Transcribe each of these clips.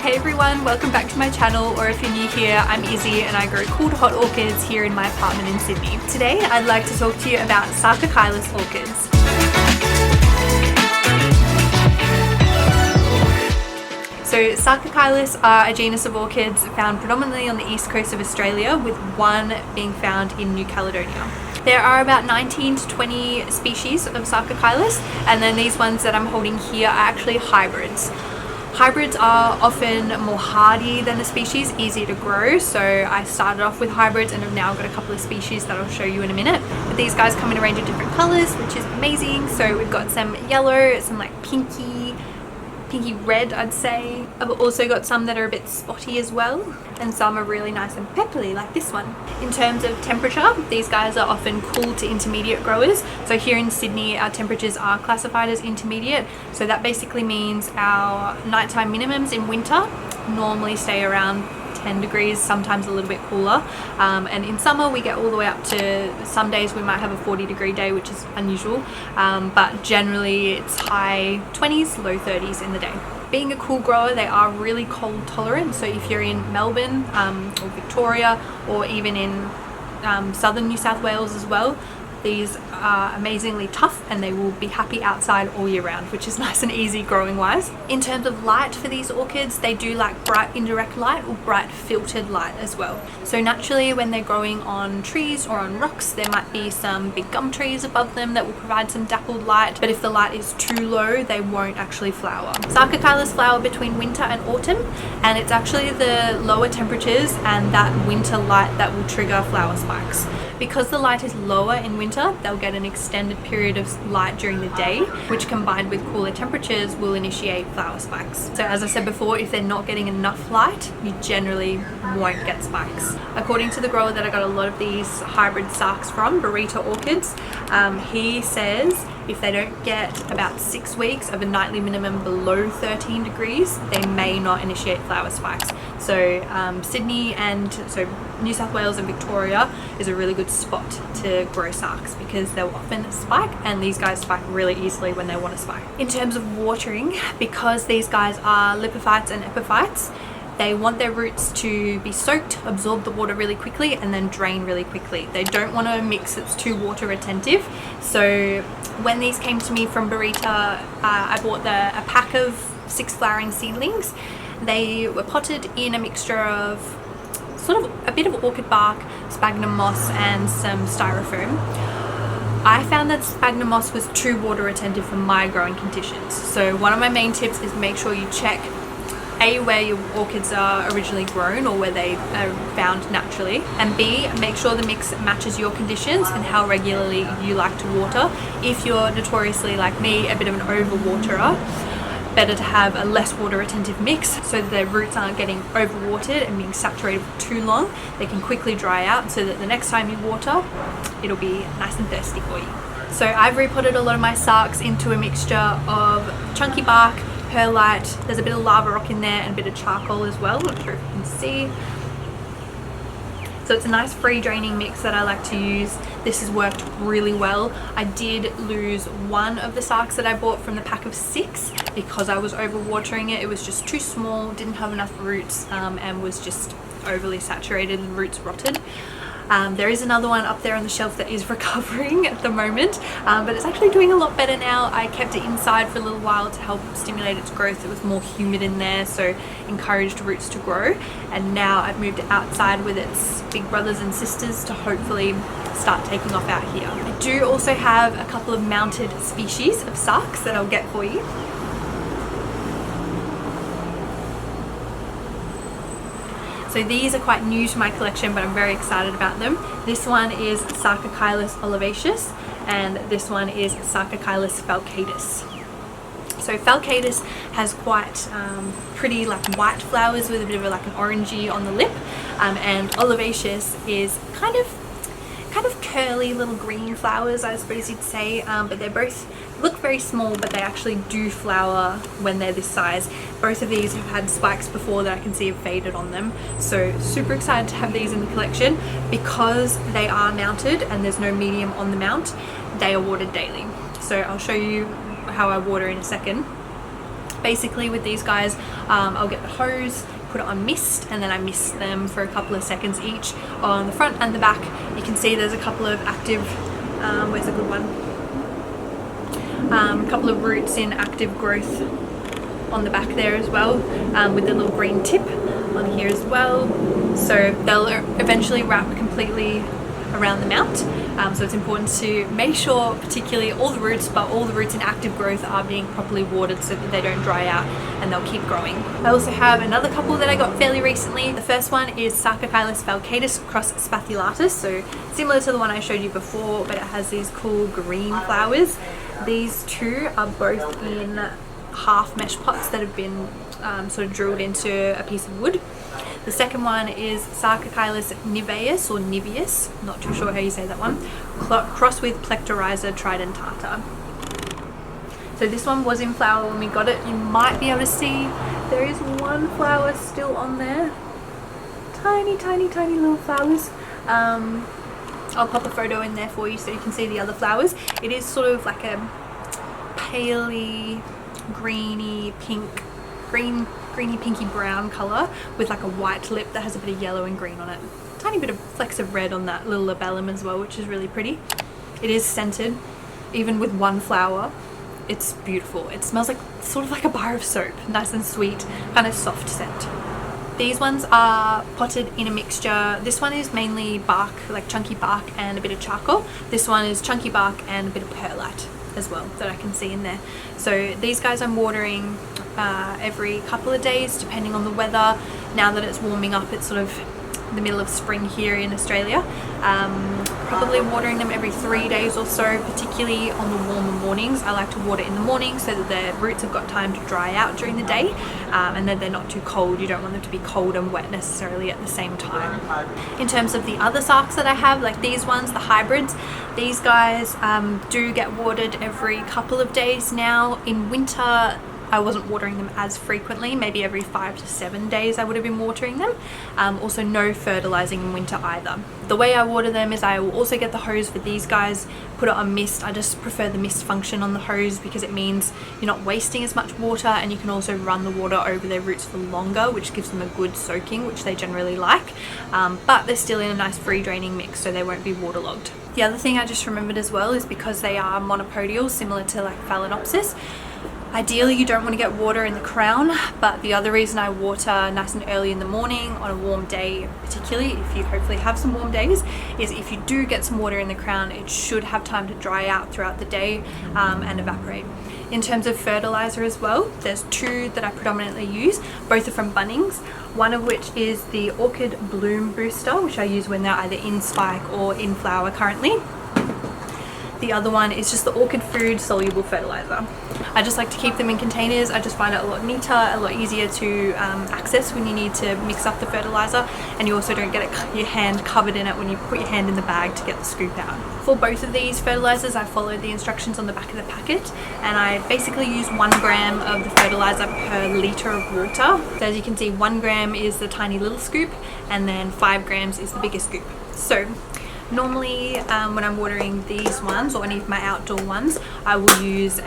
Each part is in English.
Hey everyone, welcome back to my channel, or if you're new here, I'm Izzy and I grow cool to hot orchids here in my apartment in Sydney. Today I'd like to talk to you about Sarcochilus orchids. So Sarcochilus are a genus of orchids found predominantly on the east coast of Australia, with one being found in New Caledonia. There are about 19 to 20 species of Sarcochilus, and then these ones that I'm holding here are actually hybrids. Hybrids are often more hardy than the species, easy to grow, so I started off with hybrids and have now got a couple of species that I'll show you in a minute. But these guys come in a range of different colours, which is amazing. So we've got some yellow, some like pinky red, I'd say. I've also got some that are a bit spotty as well, and some are really nice and peppery like this one. In terms of temperature, these guys are often cool to intermediate growers. So here in Sydney, our temperatures are classified as intermediate. So that basically means our nighttime minimums in winter normally stay around 10 degrees, sometimes a little bit cooler, and in summer we get all the way up to, some days we might have a 40-degree day, which is unusual, but generally it's high 20s, low 30s in the day. Being a cool grower, they are really cold tolerant, so if you're in Melbourne or Victoria, or even in southern New South Wales as well, these are amazingly tough and they will be happy outside all year round, which is nice and easy growing wise. In terms of light for these orchids, they do like bright indirect light or bright filtered light as well. So naturally when they're growing on trees or on rocks, there might be some big gum trees above them that will provide some dappled light, but if the light is too low, they won't actually flower. Sarcochilus flower between winter and autumn, and it's actually the lower temperatures and that winter light that will trigger flower spikes. Because the light is lower in winter, they'll get an extended period of light during the day, which combined with cooler temperatures will initiate flower spikes. So as I said before, if they're not getting enough light, you generally won't get spikes. According to the grower that I got a lot of these hybrid Sarcs from, Burrito Orchids, he says if they don't get about 6 weeks of a nightly minimum below 13 degrees, they may not initiate flower spikes. So Sydney and so New South Wales and Victoria is a really good spot to grow Sarcs because they'll often spike, and these guys spike really easily when they want to spike. In terms of watering, because these guys are lithophytes and epiphytes, they want their roots to be soaked, absorb the water really quickly, and then drain really quickly. They don't want a mix that's too water retentive. So when these came to me from Burrito, I bought a pack of 6 flowering seedlings. They were potted in a mixture of sort of a bit of orchid bark, sphagnum moss, and some styrofoam. I found that sphagnum moss was too water retentive for my growing conditions. So one of my main tips is make sure you check A, where your orchids are originally grown or where they are found naturally, and B, make sure the mix matches your conditions and how regularly you like to water. If you're notoriously, like me, a bit of an overwaterer, better to have a less water retentive mix so that their roots aren't getting overwatered and being saturated for too long. They can quickly dry out so that the next time you water, it'll be nice and thirsty for you. So I've repotted a lot of my Sarcs into a mixture of chunky bark, perlite, there's a bit of lava rock in there and a bit of charcoal as well, not sure if you can see. So it's a nice free draining mix that I like to use. This has worked really well. I did lose one of the Sarcs that I bought from the pack of 6 because I was overwatering it. It was just too small, didn't have enough roots, and was just overly saturated and roots rotted. There is another one up there on the shelf that is recovering at the moment, but it's actually doing a lot better now. I kept it inside for a little while to help stimulate its growth. It was more humid in there, so encouraged roots to grow, and now I've moved it outside with its big brothers and sisters to hopefully start taking off out here. I do also have a couple of mounted species of Sarcs that I'll get for you. So these are quite new to my collection, but I'm very excited about them. This one is Sarcochilus olivaceus, and this one is Sarcochilus falcatus. So falcatus has quite pretty like white flowers with a bit of like an orangey on the lip, and olivaceus is kind of curly little green flowers, I suppose you'd say, but they're both look very small, but they actually do flower when they're this size. Both of these have had spikes before that I can see have faded on them, so super excited to have these in the collection. Because they are mounted and there's no medium on the mount, they are watered daily. So I'll show you how I water in a second. Basically with these guys, I'll get the hose, put it on mist, and then I mist them for a couple of seconds each on the front and the back. You can see there's a couple of active, where's a good one? A couple of roots in active growth on the back there as well, with the little green tip on here as well. So they'll eventually wrap completely around the mount. So it's important to make sure, particularly all the roots in active growth are being properly watered so that they don't dry out and they'll keep growing. I also have another couple that I got fairly recently. The first one is Sarcochilus Orchid cross Spatulatus, so similar to the one I showed you before, but it has these cool green flowers. These two are both in half mesh pots that have been sort of drilled into a piece of wood. The second one is Sarcochilus niveus or niveus, not too sure how you say that one, crossed with Fertilizer tridentata. So this one was in flower when we got it. You might be able to see there is one flower still on there. Tiny, tiny, tiny little flowers. I'll pop a photo in there for you so you can see the other flowers. It is sort of like a paley, greeny, greeny pinky brown colour with like a white lip that has a bit of yellow and green on it. Tiny bit of flecks of red on that little labellum as well, which is really pretty. It is scented, even with one flower. It's beautiful. It smells like sort of like a bar of soap, nice and sweet, kind of soft scent. These ones are potted in a mixture. This one is mainly bark, like chunky bark and a bit of charcoal. This one is chunky bark and a bit of perlite as well that I can see in there. So these guys I'm watering every couple of days depending on the weather. Now that it's warming up, it's sort of the middle of spring here in Australia. Probably watering them every 3 days or so, particularly on the warmer mornings. I like to water in the morning so that the roots have got time to dry out during the day, and then they're not too cold. You don't want them to be cold and wet necessarily at the same time. In terms of the other Sarcs that I have, like these ones, the hybrids, these guys do get watered every couple of days now. In winter I wasn't watering them as frequently, maybe every 5 to 7 days I would have been watering them. Also no fertilizing in winter either. The way I water them is I will also get the hose for these guys, put it on mist. I just prefer the mist function on the hose because it means you're not wasting as much water, and you can also run the water over their roots for longer, which gives them a good soaking, which they generally like. But they're still in a nice free draining mix, so they won't be waterlogged. The other thing I just remembered as well is because they are monopodial, similar to like Phalaenopsis, ideally you don't want to get water in the crown, but the other reason I water nice and early in the morning on a warm day, particularly if you hopefully have some warm days, is if you do get some water in the crown, it should have time to dry out throughout the day and evaporate. In terms of fertilizer as well, there's two that I predominantly use. Both are from Bunnings, one of which is the Orchid Bloom Booster, which I use when they're either in spike or in flower currently. The other one is just the Orchid Food Soluble Fertilizer. I just like to keep them in containers. I just find it a lot neater, a lot easier to access when you need to mix up the fertilizer, and you also don't get your hand covered in it when you put your hand in the bag to get the scoop out. For both of these fertilizers, I followed the instructions on the back of the packet, and I basically use 1 gram of the fertilizer per litre of water. So as you can see, 1 gram is the tiny little scoop, and then 5 grams is the bigger scoop. So normally when I'm watering these ones or any of my outdoor ones, I will use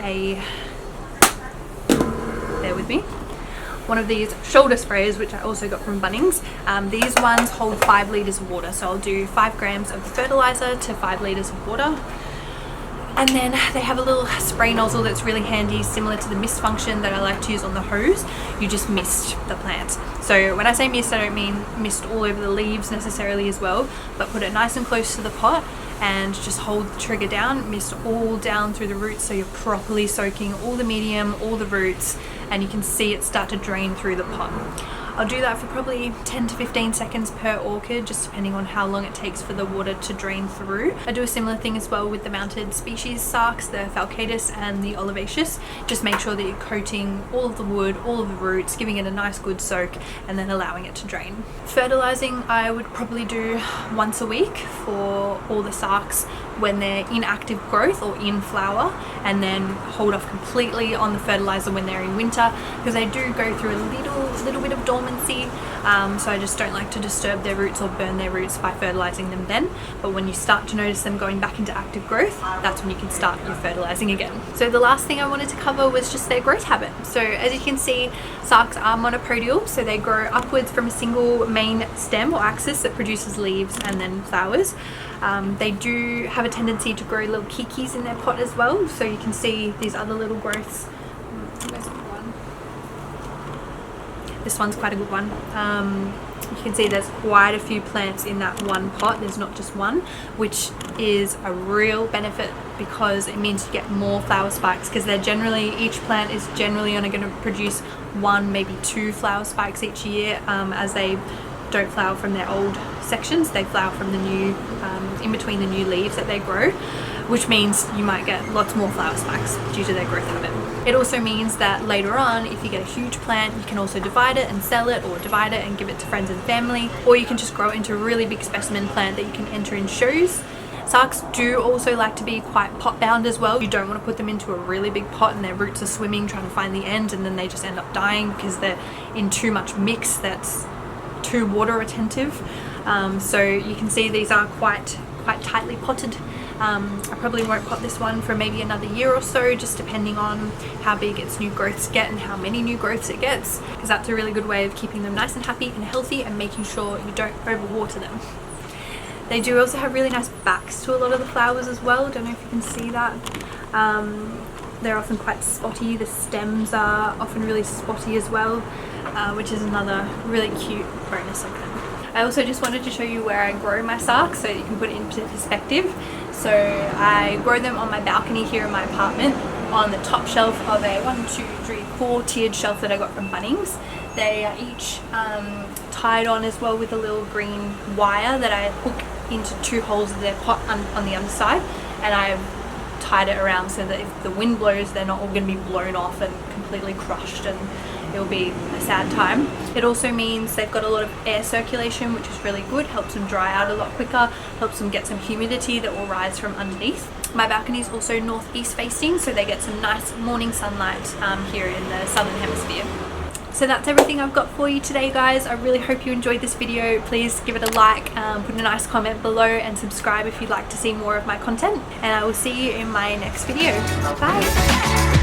bear with me, one of these shoulder sprays, which I also got from Bunnings. These ones hold 5 litres of water, so I'll do 5 grams of the fertilizer to 5 litres of water. And then they have a little spray nozzle that's really handy, similar to the mist function that I like to use on the hose. You just mist the plants. So when I say mist, I don't mean mist all over the leaves necessarily as well, but put it nice and close to the pot and just hold the trigger down, mist all down through the roots so you're properly soaking all the medium, all the roots, and you can see it start to drain through the pot. I'll do that for probably 10 to 15 seconds per orchid, just depending on how long it takes for the water to drain through. I do a similar thing as well with the mounted species Sarcs, the Falcatus and the Olivaceous. Just make sure that you're coating all of the wood, all of the roots, giving it a nice good soak, and then allowing it to drain. Fertilizing I would probably do once a week for all the Sarcs when they're in active growth or in flower, and then hold off completely on the fertilizer when they're in winter, because they do go through a little little bit of dormancy, so I just don't like to disturb their roots or burn their roots by fertilizing them then. But when you start to notice them going back into active growth, that's when you can start your fertilizing again. So the last thing I wanted to cover was just their growth habit. So as you can see, Sarcs are monopodial, so they grow upwards from a single main stem or axis that produces leaves and then flowers. They do have a tendency to grow little kikis in their pot as well, so you can see these other little growths. This one's quite a good one. You can see there's quite a few plants in that one pot. There's not just one, which is a real benefit because it means you get more flower spikes, because they're generally, each plant is generally only going to produce 1, maybe 2 flower spikes each year, as they don't flower from their old sections. They flower from the new, in between the new leaves that they grow, which means you might get lots more flower spikes due to their growth habit. It also means that later on, if you get a huge plant, you can also divide it and sell it, or divide it and give it to friends and family, or you can just grow it into a really big specimen plant that you can enter in shows. Sarcs do also like to be quite pot bound as well. You don't want to put them into a really big pot and their roots are swimming trying to find the end, and then they just end up dying because they're in too much mix that's too water retentive. So you can see these are quite tightly potted. I probably won't pot this one for maybe another year or so, just depending on how big its new growths get and how many new growths it gets, because that's a really good way of keeping them nice and happy and healthy and making sure you don't overwater them. They do also have really nice backs to a lot of the flowers as well. Don't know if you can see that. They're often quite spotty. The stems are often really spotty as well, which is another really cute bonus of them. I also just wanted to show you where I grow my Sarcs so that you can put it into perspective. So I grow them on my balcony here in my apartment on the top shelf of a 4 tiered shelf that I got from Bunnings. They are each tied on as well with a little green wire that I hook into 2 holes of their pot on the underside, and I've tied it around so that if the wind blows, they're not all going to be blown off and completely crushed, and it'll be a sad time. It also means they've got a lot of air circulation, which is really good, helps them dry out a lot quicker, helps them get some humidity that will rise from underneath. My balcony is also northeast facing, so they get some nice morning sunlight here in the southern hemisphere. So that's everything I've got for you today, guys. I really hope you enjoyed this video. Please give it a like, put a nice comment below, and subscribe if you'd like to see more of my content. And I will see you in my next video. Bye!